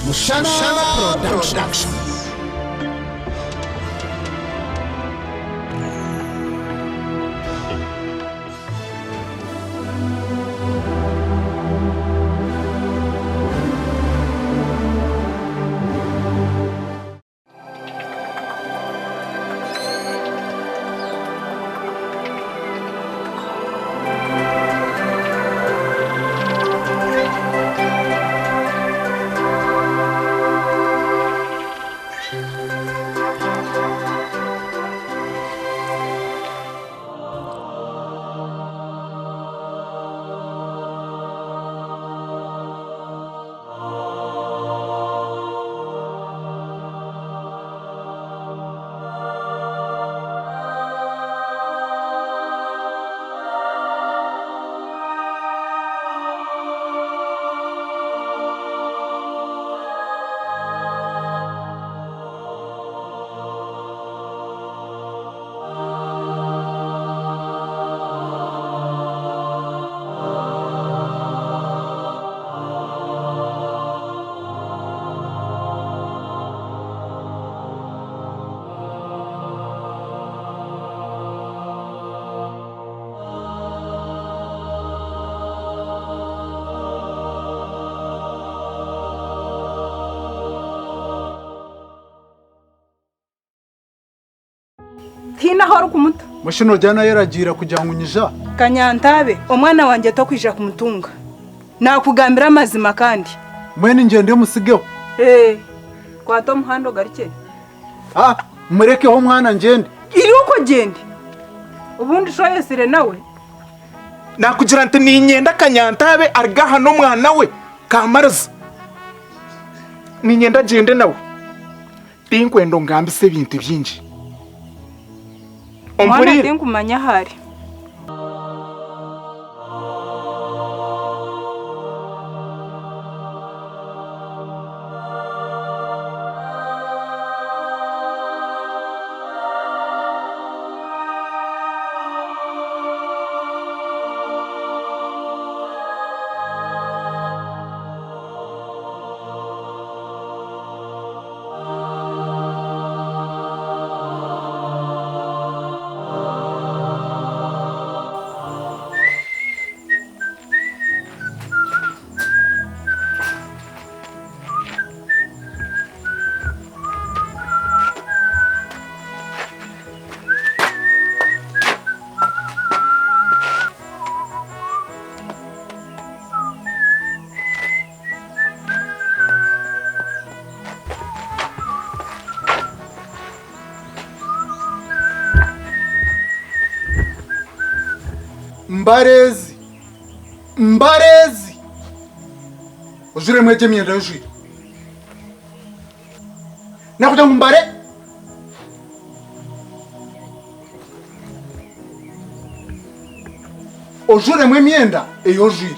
Mushana Production. Hina horo kumuta mushino jana yaragira kugira ngo unyija Kanyantabe omwana wanje to kwija kumutunga nakugambira amazima kandi mwene ngende musigeho kwato muhando garike mureke ho mwana ngende iri uko gende ubundi shoyesire nawe nakugira nti ni nyenda Kanyantabe arga hano mwana we kamaraza ni nyenda gende nawe tinkwendo ngambise ibintu byinshi Mwana tinkumanya hari Mbarezi ujure mweje myenda yujure nakuja mbare ujure mwe myenda eyojure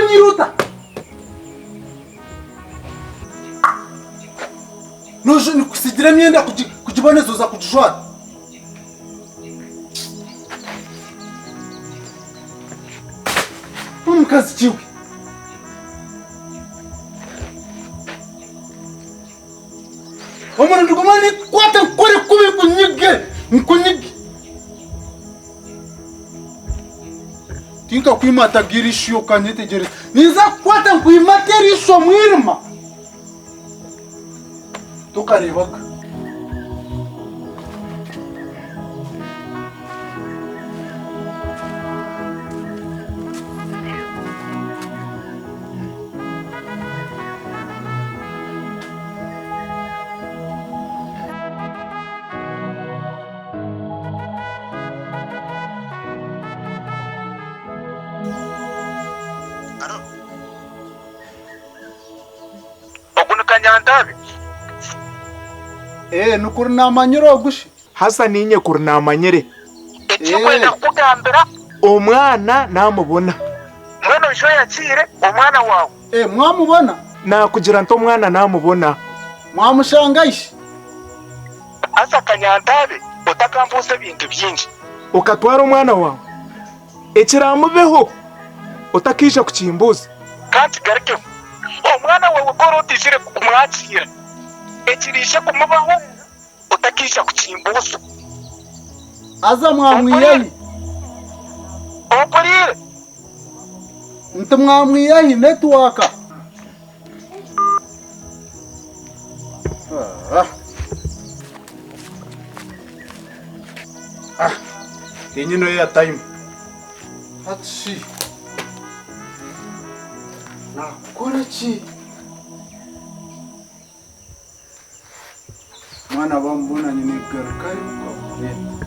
Nyiruta noje nikusigira myenda kujiboneza za kujishwara umukazi kiwe omuntu ngomani kwata kore kube kunyige tinka kwimata girisho kanyetegere niza kwata kwimaterisho mwirima tukarebaga Kanyantabe nukuri namanyiro gushi hasa ninye kuri namanyere ikikwenda kugambira omwana namubona mwana bisho yakire omwana wawe mwamubona nakugira nto mwana namubona mwamushangaisha asa kanyantabe utakambuze bintu byinshi ukatwara umwana wawe ekiramubeho utakisha kukimbuza kandi gareke umwana wawe korotishire kumwakira ekirisha kumubaho utakisha kukimbuza aza mwamwiyahi okorire nti mwamwiyahi netwaka inyino ya time Hatsi. Nakora ki? Mwana bambona nyine garuka yuko leta.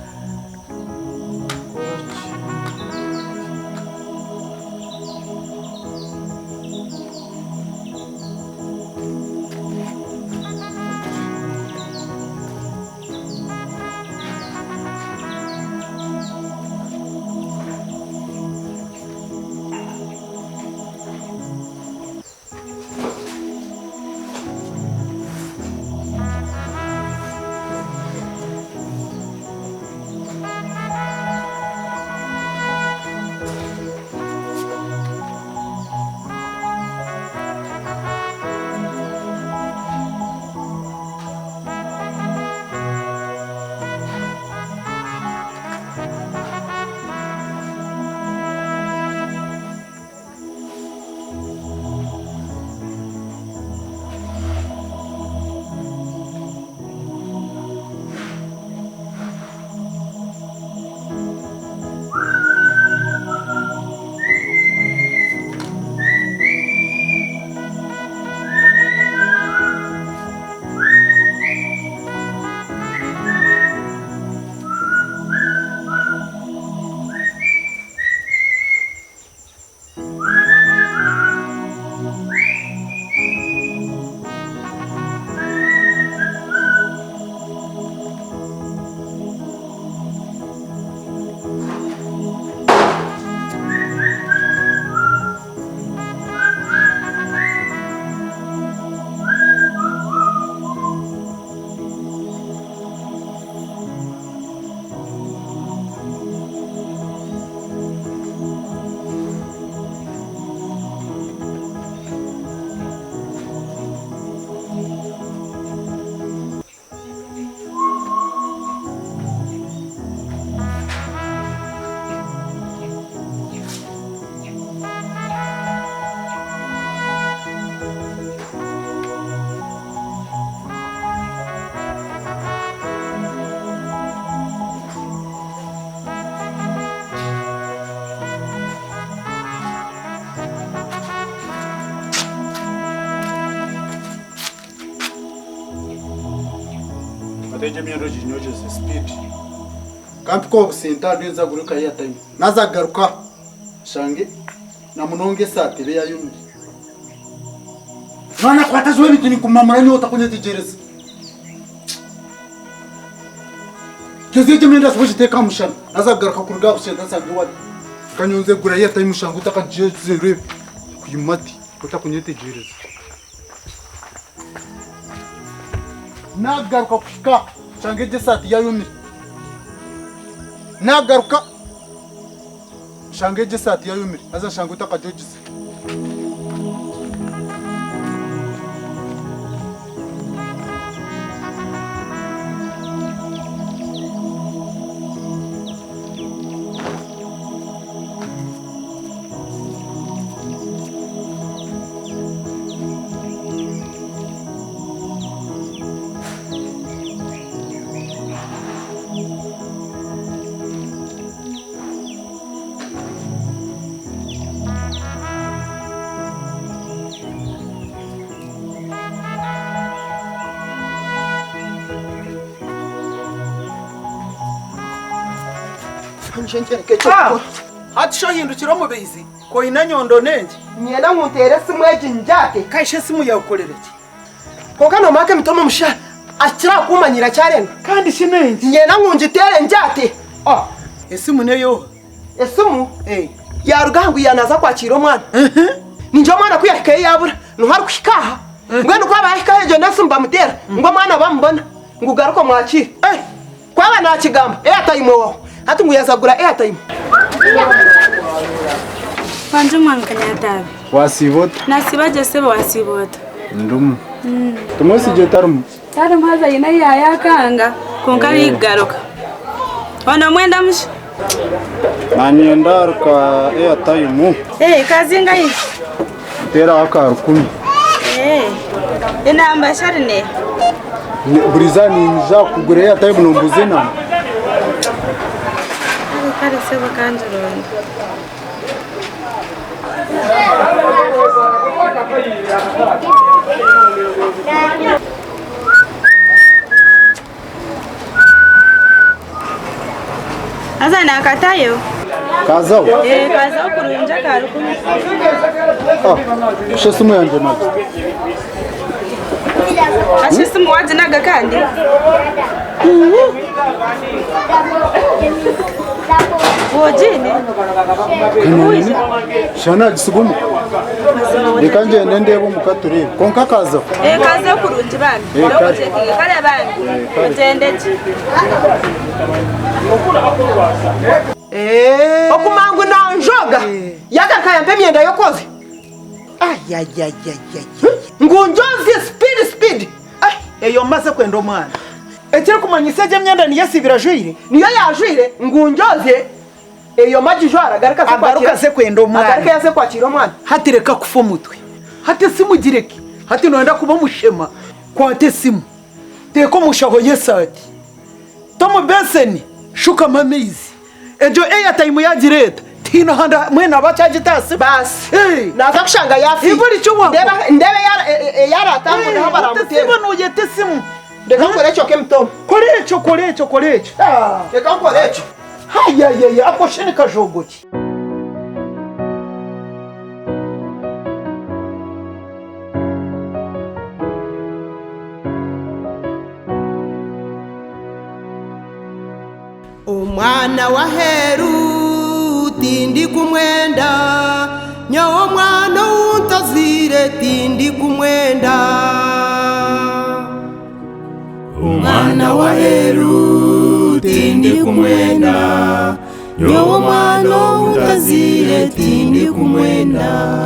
Ateje miero jinyoje se speed. Kampi ko businta ndenza guruka ya time. Nazagaruka shange na munonge sate be yayumbi. Mwana kwatazwe bitu ni kumamura ni utakunyetegereza. Kezeje menda soje teka mushana. Nazagaruka kuruga busenda sange wati. Kanyonze gura ya time shangu utakajeze rebe. Kuyumati utakunyetegereza. Nagaruka kushika shange jesati yayumbi. Nagaruka shange jesati yayumbi. Aza shangu utakajogeza. Hati sho hindukira mu bizi ko ina nyondo nenge nyena nkuntere simu eji njate kaishe simu yakorera iki ko kano make mitomo musha akira kumanyira cyarenga kandi shinenge nyena nkunjitere njate esimu neyo esimu ya rugangu yanaza kwakira omwana ninje omwana kuyarikaye yabura ntwari kushikaha ngwene ko abaye kaje ndasumba mutera ngo mwana bambona ngo ugaruke mwakire kwaba nta kigamba airtime wawe hati ngo yazagura airtime Panju mwankanyatabe. Wasibota. Nasibaje sebo wasibota. Ndumu. Tumosi je tarumu. Tarumu haza ina ya kanga. Konkari garuka. Wana mwenda mshi. Nanienda kwa airtime. Kazi ngai. Tera aka 10. Ina ambashari ne. Burizani nja kugura airtime nombuze na. Kare sebo kanjuro. Aza nakatayo. Kazao. Kazao kurunja karukumi. Shesimu yanje nazo. Ashisimu waje naga kandi. Wojini. Kanini? Shana gisugumu. Ndikanje ndebo mukature. Konka kazao. Kazao kurunja bana. Loje kare bana. Batendeje. okumangu nanjoga yakakaya mpe myenda yokoze ngunjozi speed eyo maze kwenda omwana ekiri kumanyisa je myenda niyo sibira jwire niyo yajwire ngunjoze eyo majijwara agaruka se kwenda omwana agaruka yase kwakira omwana hati reka kufa umutwe hati simu gireki hati noenda kuba mushema kwate simu teko mushaho yesati tomu beseni shuka mamizi ejo airtime yagireta tina handa mwena bacagitase basi naza kushanga yafi iburi cyo wako ndebe yaratambo naho baramutera simu nuyete simu reka nkore cyo kemtom kolecho reka nkore cyo haya akoshene kajogoki Omwana wa heru tindi kumwenda nyawo mwana untazire tindi kumwenda Omwana wa heru tindi kumwenda nyawo mwana untazire tindi kumwenda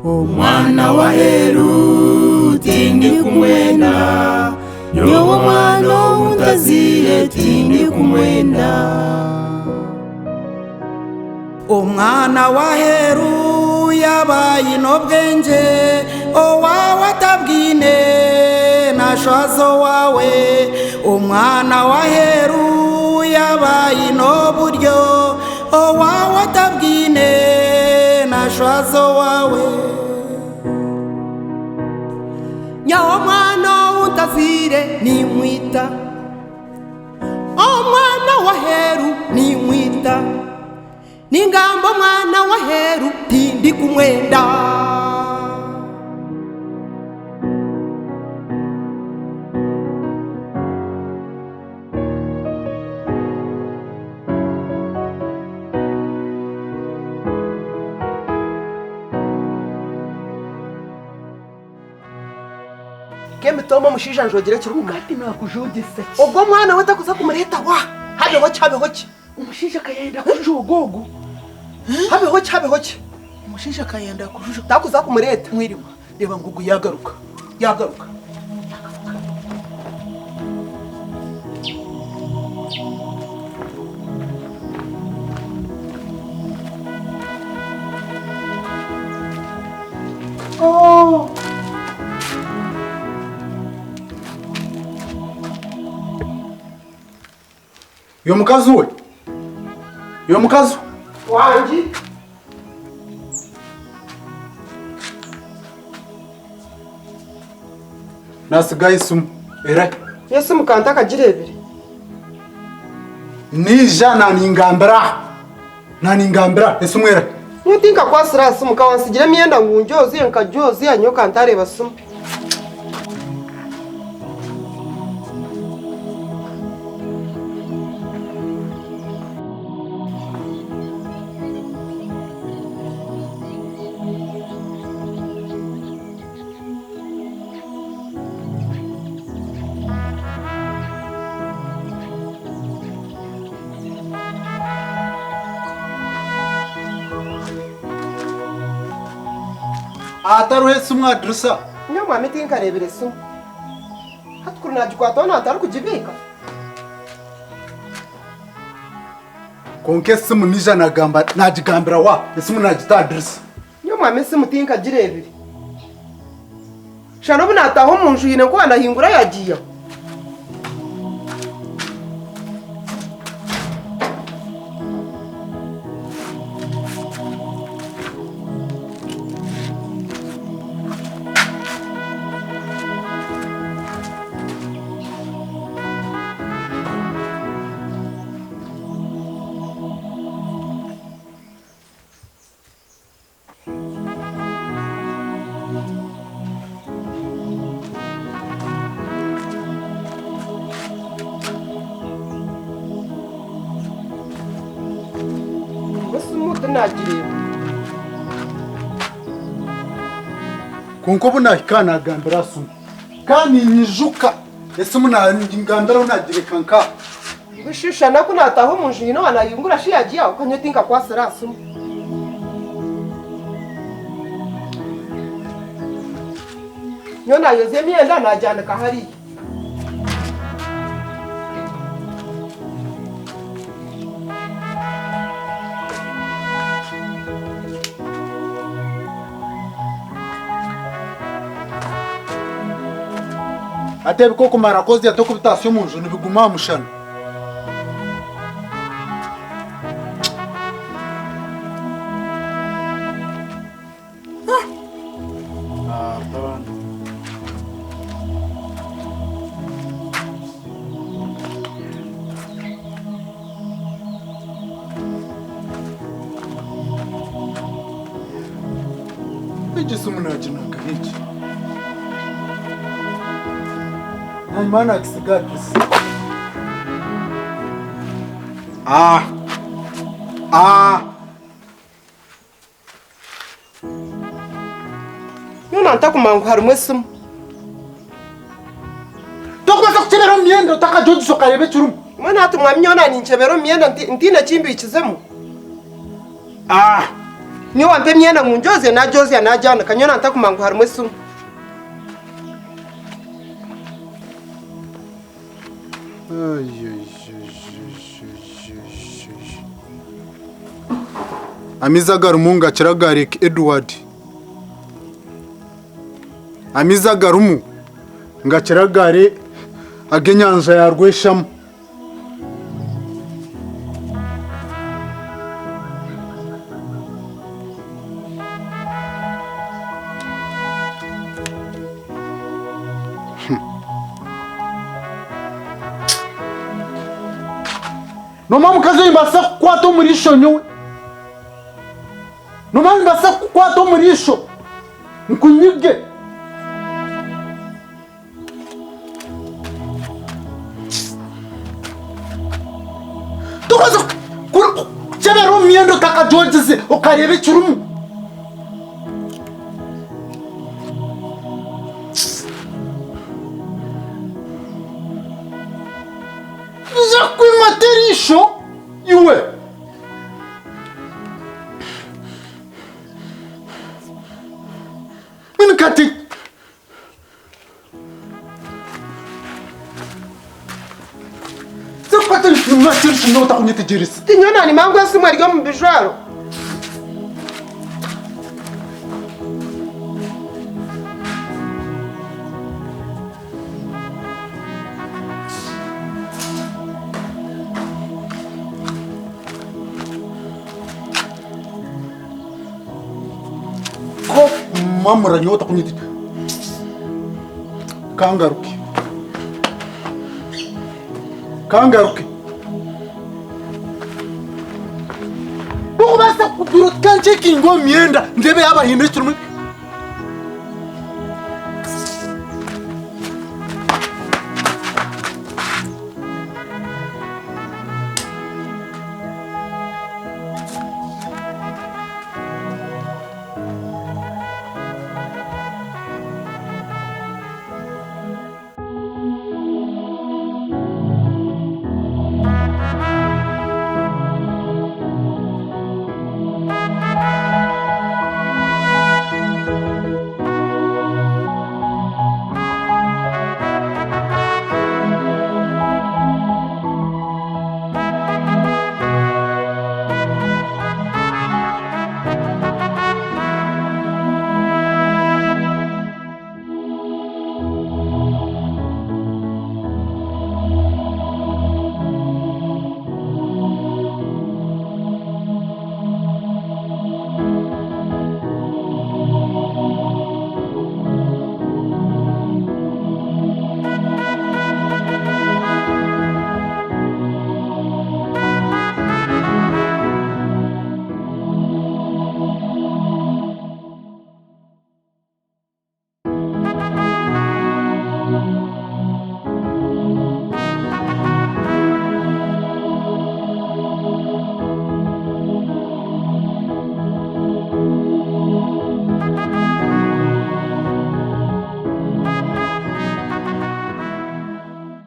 Omwana wa heru tindi kumwenda Nyowo mwana untazire tindi kumwenda Omwana wa heru yabaye n'obwenge owawe atabwine nashwazo wawe Omwana wa heru yabaye n'oburyo owawe atabwine nashwazo wawe Nyawo mwana untazire nimwita Omwana wa heru nimwita Ningamba mwana wa heru tindi kumwenda kembe toma mushija njogere kiri kumwe kati nakujogesa ubwo mwana we takuza kumureta wa habeho ki umushisha kayenda kujogogo habeho ki umushisha kayenda kujogogo takuza kumureta mwirima reba ngugu yagaruka Yo mukazi we. Yo mukazi wanji nasigaye sumu era yesu mukanta kagirebere nija naningambira esumwera nutinka kwasira sumu kawansigira myenda ngunjozi nkajozi anyoka ntareba sumu ataruhetse umwadrisa Nyo mwami tinka rebere sumu. Hatukuru najikwatona atari kujibika. konke simu nija nagamba najigambira wa simu najita adresa Nyo mwami simu tinka jirebere. Shano binataho mu nju yine ko anahingura yagiye. konko bunahikana agambira sumu kandi nyijuka simu nangambira unagire kanka Bishisha nako nataho mu nju yine anahingura shi yagiye ukanyo tinka kwasira sumu. Nyo nayoze myenda najyana kahari. atebe ko kumara kozi yatokubitasiyo mu nzu nibiguma mushana Ijisumu najinaka hiki Maana kisigati. Nuna ntakumangu harumwe simu. Tokubaza kuchebera myenda utaka George sokarebe churumu. Mwana hatu mwamnyona ni nchebero myenda ntina chimbi ichizemu. Ni wampe myenda munjoze na jozi na jana kanyona ntakumangu harumwe simu. Amizaga rumunga chiragarek Edward. Amizaga rumu ngachiragare agenyanja ya rwesham. Noma mukazo imbasa kwato murisho nyowe. Noma imbasa kwato murisho. Nkunyige. Tukazo chebero myendo taka George ukarebe churumu. Zakui materisho iwe Minkati Zakupata materisho no takunyete jerisi Tinyona ni mangu ya simu aliyo mbijwaro Mamura nyota kunyiti Kangaruki Bukubasa kudurot kanche kingo myenda ndebe yaba hinde churumwe